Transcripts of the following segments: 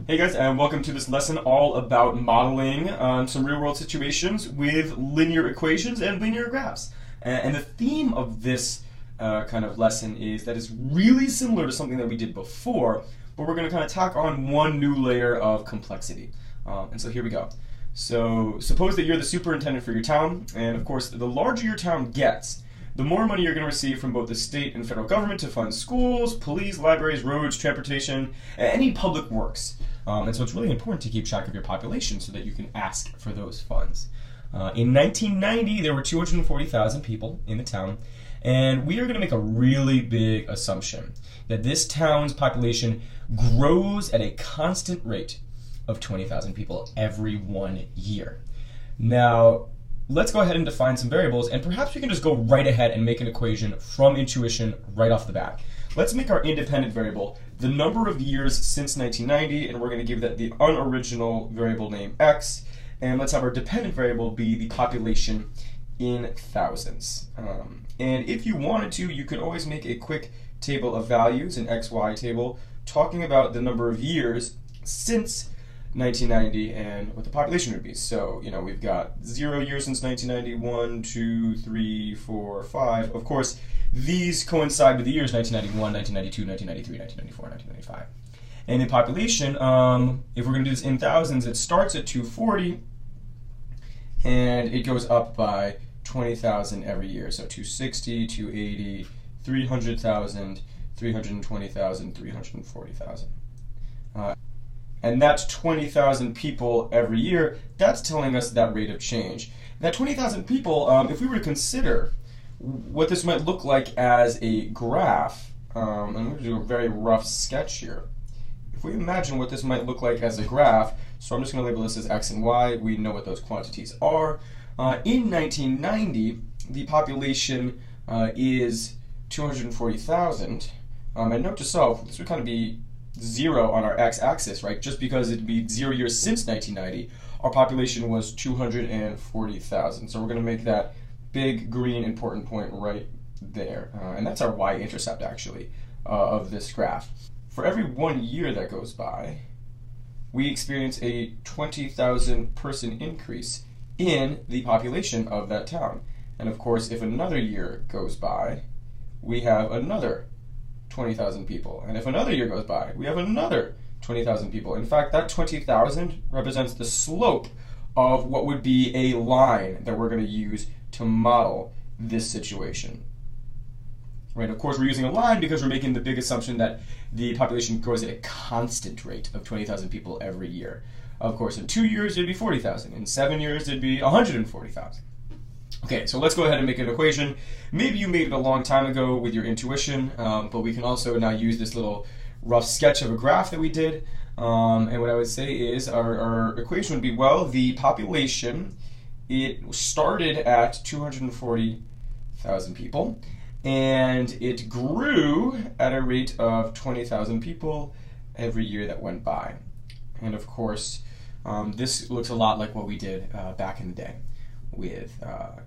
Hey guys, and welcome to this lesson all about modeling some real-world situations with linear equations and linear graphs. And the theme of this kind of lesson is that it's really similar to something that we did before, but we're going to kind of tack on one new layer of complexity. And so here we go. So suppose that you're the superintendent for your town, and of course the larger your town gets, the more money you're going to receive from both the state and federal government to fund schools, police, libraries, roads, transportation, any public works. And so it's really important to keep track of your population so that you can ask for those funds. In 1990, there were 240,000 people in the town, and we are going to make a really big assumption that this town's population grows at a constant rate of 20,000 people every 1 year. Now, let's go ahead and define some variables, and perhaps we can just go right ahead and make an equation from intuition right off the bat. Let's make our independent variable the number of years since 1990, and we're going to give that the unoriginal variable name x, and let's have our dependent variable be the population in thousands. And if you wanted to, you could always make a quick table of values, an xy table, talking about the number of years since 1990 and what the population would be. So, you know, we've got 0 years since 1990, 1, 2, 3, 4, 5. Of course, these coincide with the years 1991, 1992, 1993, 1994, 1995. And in population, if we're going to do this in thousands, it starts at 240 and it goes up by 20,000 every year. So 260, 280, 300,000, 320,000, 340,000. And that's 20,000 people every year. That's telling us that rate of change. That 20,000 people, if we were to consider what this might look like as a graph, and I'm going to do a very rough sketch here. If we imagine what this might look like as a graph, so I'm just going to label this as x and y. We know what those quantities are. In 1990, the population is 240,000. And note to self, this would kind of be 0 on our x-axis, right? Just because it'd be 0 years since 1990, our population was 240,000. So we're going to make that big green important point right there. And that's our y-intercept, actually, of this graph. For every 1 year that goes by, we experience a 20,000 person increase in the population of that town. And of course, if another year goes by, we have another 20,000 people. And if another year goes by, we have another 20,000 people. In fact, that 20,000 represents the slope of what would be a line that we're going to use to model this situation. Right? Of course, we're using a line because we're making the big assumption that the population grows at a constant rate of 20,000 people every year. Of course, in 2 years, it'd be 40,000. In 7 years, it'd be 140,000. Okay, so let's go ahead and make an equation. Maybe you made it a long time ago with your intuition, but we can also now use this little rough sketch of a graph that we did. And what I would say is our equation would be, well, the population, it started at 240,000 people, and it grew at a rate of 20,000 people every year that went by. And of course, this looks a lot like what we did back in the day with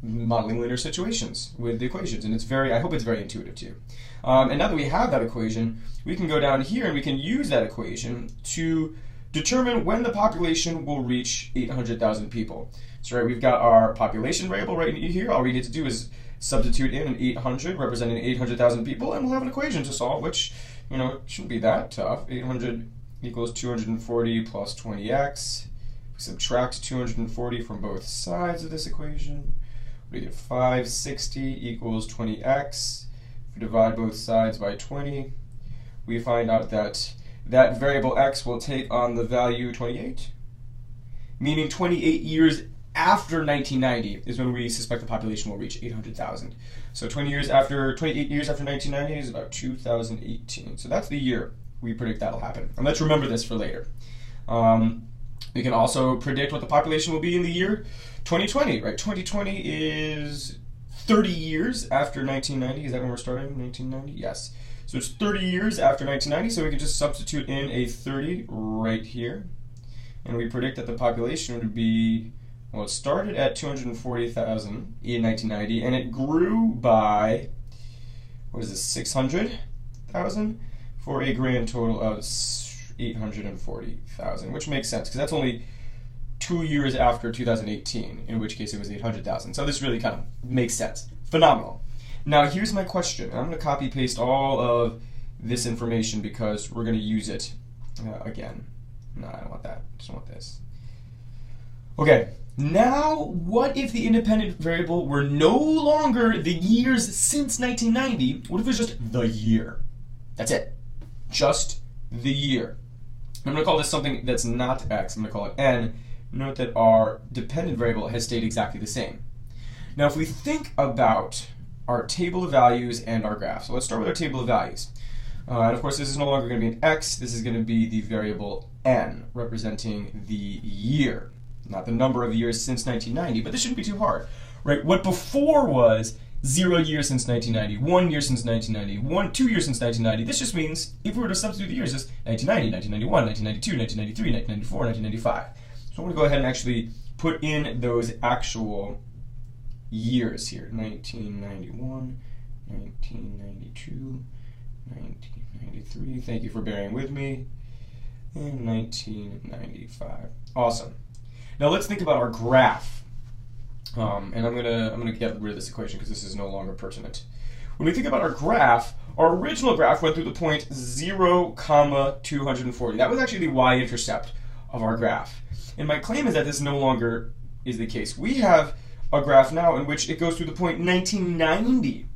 modeling linear situations with the equations, and I hope it's very intuitive to you. And now that we have that equation, we can go down here and we can use that equation to determine when the population will reach 800,000 people. So right, we've got our population variable right here. All we need to do is substitute in an 800 representing 800,000 people, and we'll have an equation to solve, which, you know, shouldn't be that tough. 800 equals 240 plus 20x. Subtract 240 from both sides of this equation. We get 560 equals 20x. If we divide both sides by 20, we find out that that variable x will take on the value 28, meaning 28 years after 1990 is when we suspect the population will reach 800,000. So 28 years after 1990 is about 2018. So that's the year we predict that'll happen. And let's remember this for later. We can also predict what the population will be in the year 2020, right? 2020 is 30 years after 1990. Is that when we're starting? 1990? Yes. So it's 30 years after 1990, so we can just substitute in a 30 right here. And we predict that the population would be, well, it started at 240,000 in 1990, and it grew by, what is this, 600,000 for a grand total of 840,000, which makes sense because that's only 2 years after 2018, in which case it was 800,000. So this really kind of makes sense. Phenomenal. Now here's my question. I'm going to copy paste all of this information because we're going to use it again. No, I don't want that. I just want this. Okay, now what if the independent variable were no longer the years since 1990? What if it was just the year? That's it. Just the year. I'm going to call this something that's not x. I'm going to call it n. Note that our dependent variable has stayed exactly the same. Now if we think about our table of values and our graph. So let's start with our table of values. And of course this is no longer going to be an x. This is going to be the variable n, representing the year. Not the number of years since 1990, but this shouldn't be too hard, right? What before was 0 years since 1990, 1 year since 1990, 2 years since 1990. This just means if we were to substitute the years, it's 1990, 1991, 1992, 1993, 1994, 1995. So I'm going to go ahead and actually put in those actual years here. 1991, 1992, 1993. Thank you for bearing with me. And 1995. Awesome. Now let's think about our graph. And I'm gonna get rid of this equation because this is no longer pertinent. When we think about our graph, our original graph went through the point 0, 240. That was actually the y-intercept of our graph. And my claim is that this no longer is the case. We have a graph now in which it goes through the point 1990,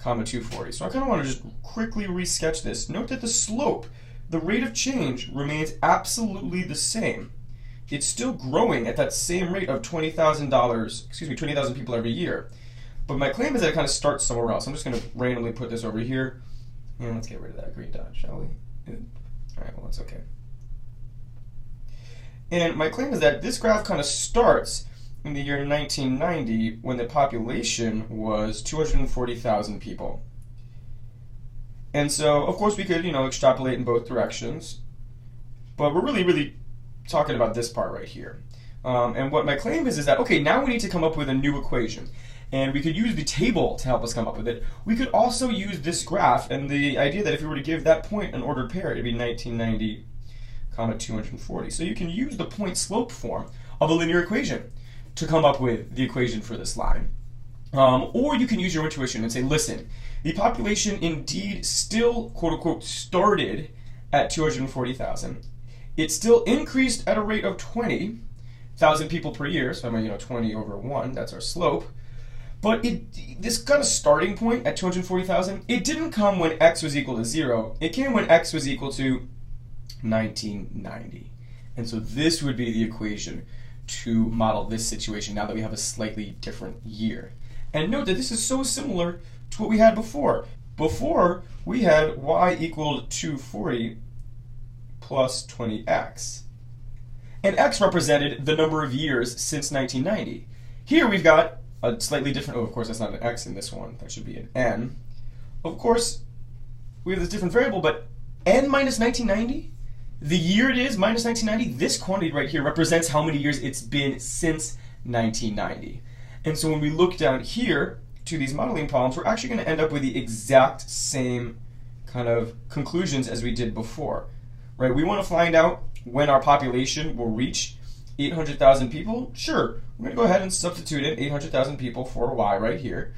240. So I kind of want to just quickly resketch this. Note that the slope, the rate of change, remains absolutely the same. It's still growing at that same rate of $20,000 people every year. But my claim is that it kind of starts somewhere else. I'm just going to randomly put this over here. And let's get rid of that green dot, shall we? All right, well, that's okay. And my claim is that this graph kind of starts in the year 1990 when the population was 240,000 people. And so, of course, we could, extrapolate in both directions. But we're really talking about this part right here. And what my claim is that, okay, now we need to come up with a new equation. And we could use the table to help us come up with it. We could also use this graph and the idea that if we were to give that point an ordered pair, it'd be 1990, 240. So you can use the point slope form of a linear equation to come up with the equation for this line. Or you can use your intuition and say, listen, the population indeed still, quote unquote, started at 240,000. It still increased at a rate of 20,000 people per year. So 20 over 1, that's our slope. But this kind of starting point at 240,000, it didn't come when x was equal to 0. It came when x was equal to 1990. And so this would be the equation to model this situation now that we have a slightly different year. And note that this is so similar to what we had before. Before, we had y equaled 240 plus 20x. And x represented the number of years since 1990. Here we've got a slightly different, of course that's not an x in this one, that should be an n. Of course, we have this different variable, but n minus 1990, the year it is minus 1990, this quantity right here represents how many years it's been since 1990. And so when we look down here to these modeling problems, we're actually going to end up with the exact same kind of conclusions as we did before. Right? We want to find out when our population will reach 800,000 people. Sure, we're going to go ahead and substitute in 800,000 people for y right here.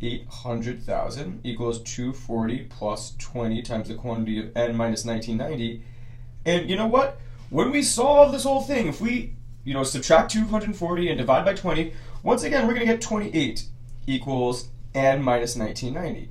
800,000 equals 240 plus 20 times the quantity of n minus 1990. And you know what? When we solve this whole thing, if we subtract 240 and divide by 20, once again we're going to get 28 equals n minus 1990.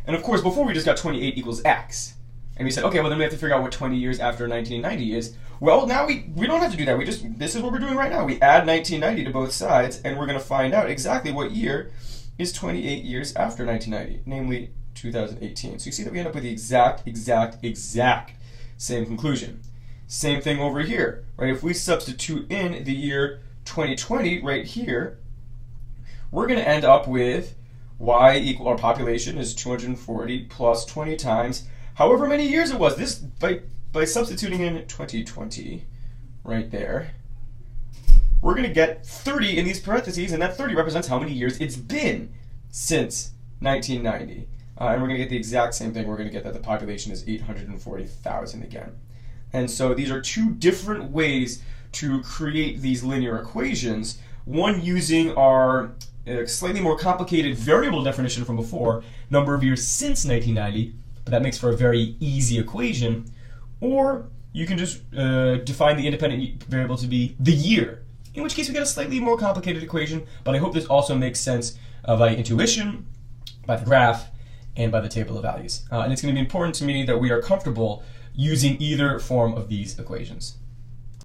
And of course, before we just got 28 equals x. And we said, okay, well then we have to figure out what 20 years after 1990 is. Well, now we don't have to do that. This is what we're doing right now. We add 1990 to both sides, and we're going to find out exactly what year is 28 years after 1990, namely 2018. So you see that we end up with the exact same conclusion. Same thing over here, right? If we substitute in the year 2020 right here, we're going to end up with y equal, our population is 240 plus 20 times however many years it was. This, by substituting in 2020 right there, we're going to get 30 in these parentheses, and that 30 represents how many years it's been since 1990. And we're going to get the exact same thing. We're going to get that the population is 840,000 again. And so these are two different ways to create these linear equations, one using our slightly more complicated variable definition from before, number of years since 1990, but that makes for a very easy equation, or you can just define the independent variable to be the year, in which case we get a slightly more complicated equation, but I hope this also makes sense by intuition, by the graph, and by the table of values. And it's going to be important to me that we are comfortable using either form of these equations.